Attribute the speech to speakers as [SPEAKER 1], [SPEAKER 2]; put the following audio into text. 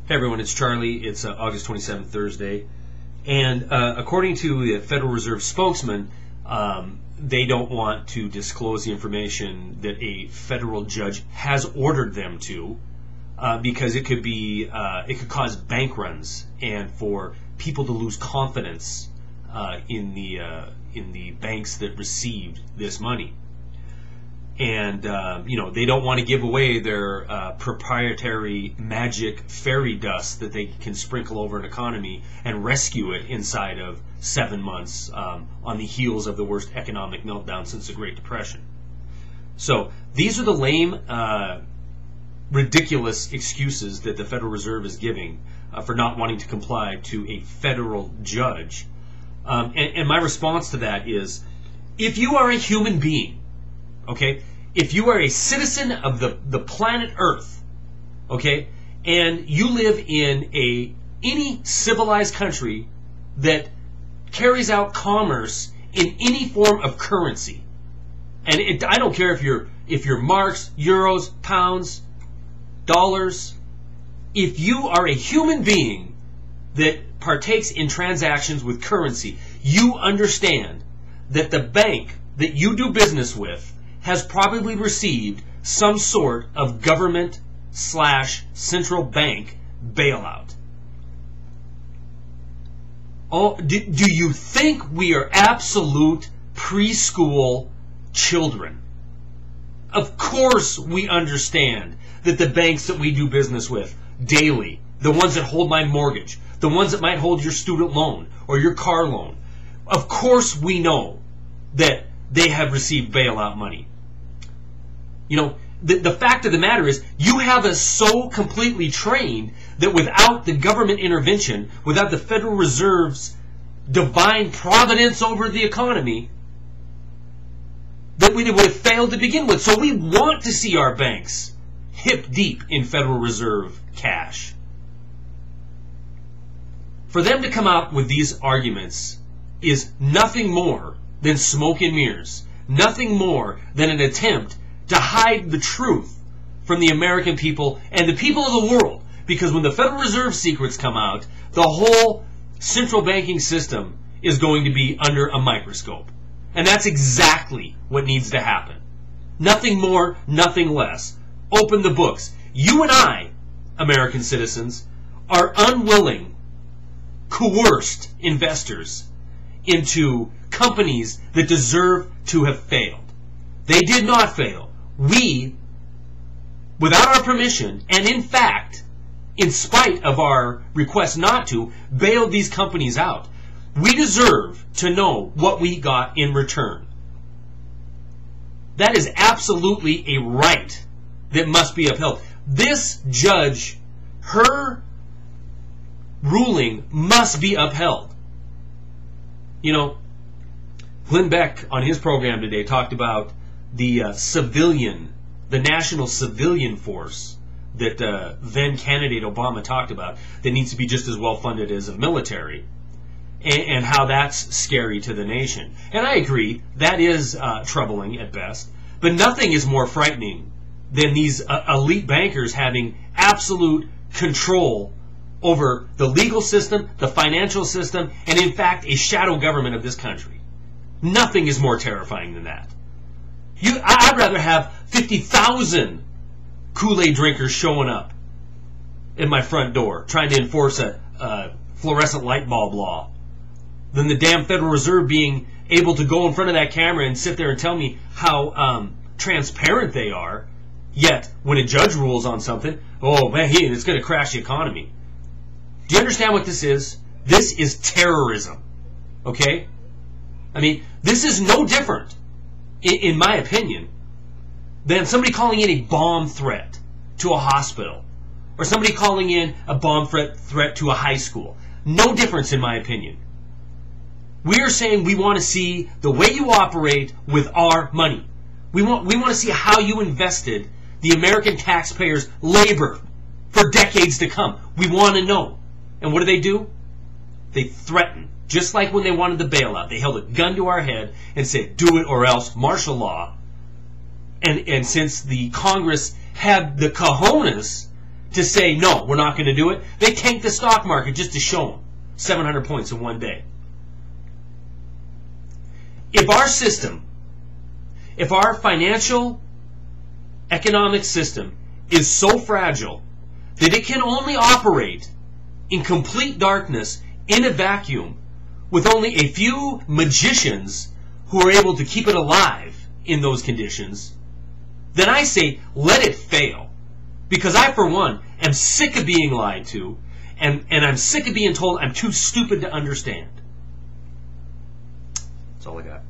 [SPEAKER 1] Hey everyone, it's Charlie. It's August 27th, Thursday. And according to the Federal Reserve spokesman, they don't want to disclose the information that a federal judge has ordered them to because it could cause bank runs and for people to lose confidence in the banks that received this money. And they don't want to give away their proprietary magic fairy dust that they can sprinkle over an economy and rescue it inside of 7 months on the heels of the worst economic meltdown since the Great Depression. So these are the lame, ridiculous excuses that the Federal Reserve is giving for not wanting to comply to a federal judge. And my response to that is, if you are a human being, okay, if you are a citizen of the planet Earth, okay, and you live in any civilized country that carries out commerce in any form of currency, and I don't care if you're marks, euros, pounds, dollars, if you are a human being that partakes in transactions with currency, you understand that the bank that you do business with has probably received some sort of government/central bank bailout. Oh, do you think we are absolute preschool children? Of course we understand that the banks that we do business with daily, the ones that hold my mortgage, the ones that might hold your student loan or your car loan, of course we know that they have received bailout money. You know, the fact of the matter is, you have us so completely trained that without the government intervention, without the Federal Reserve's divine providence over the economy, that we would have failed to begin with. So we want to see our banks hip deep in Federal Reserve cash. For them to come out with these arguments is nothing more than smoke and mirrors, nothing more than an attempt to hide the truth from the American people and the people of the world. Because when the Federal Reserve secrets come out, the whole central banking system is going to be under a microscope. And that's exactly what needs to happen. Nothing more, nothing less. Open the books. You and I, American citizens, are unwilling, coerced investors into companies that deserve to have failed. They did not fail. We, without our permission, and in fact, in spite of our request not to, bailed these companies out. We deserve to know what we got in return. That is absolutely a right that must be upheld. This judge, her ruling must be upheld. You know, Glenn Beck on his program today talked about the national civilian force that then candidate Obama talked about that needs to be just as well funded as a military, and how that's scary to the nation. And I agree, that is troubling at best, but nothing is more frightening than these elite bankers having absolute control over the legal system, the financial system, and in fact a shadow government of this country. Nothing is more terrifying than that. I'd rather have 50,000 Kool-Aid drinkers showing up at my front door trying to enforce a fluorescent light bulb law than the damn Federal Reserve being able to go in front of that camera and sit there and tell me how transparent they are, yet when a judge rules on something, oh man, it's going to crash the economy. Do you understand what this is? This is terrorism. Okay? I mean, this is no different, in my opinion, than somebody calling in a bomb threat to a hospital, or somebody calling in a bomb threat to a high school. No difference, in my opinion. We are saying we want to see the way you operate with our money. We want to see how you invested the American taxpayers' labor for decades to come. We want to know. And what do? They threaten. Just like when they wanted the bailout. They held a gun to our head and said, do it or else, martial law. And since the Congress had the cojones to say, no, we're not going to do it. They tanked the stock market just to show them 700 points in one day. If our system, if our financial economic system is so fragile that it can only operate in complete darkness, in a vacuum, with only a few magicians who are able to keep it alive in those conditions, then I say, let it fail. Because I, for one, am sick of being lied to, and I'm sick of being told I'm too stupid to understand. That's all I got.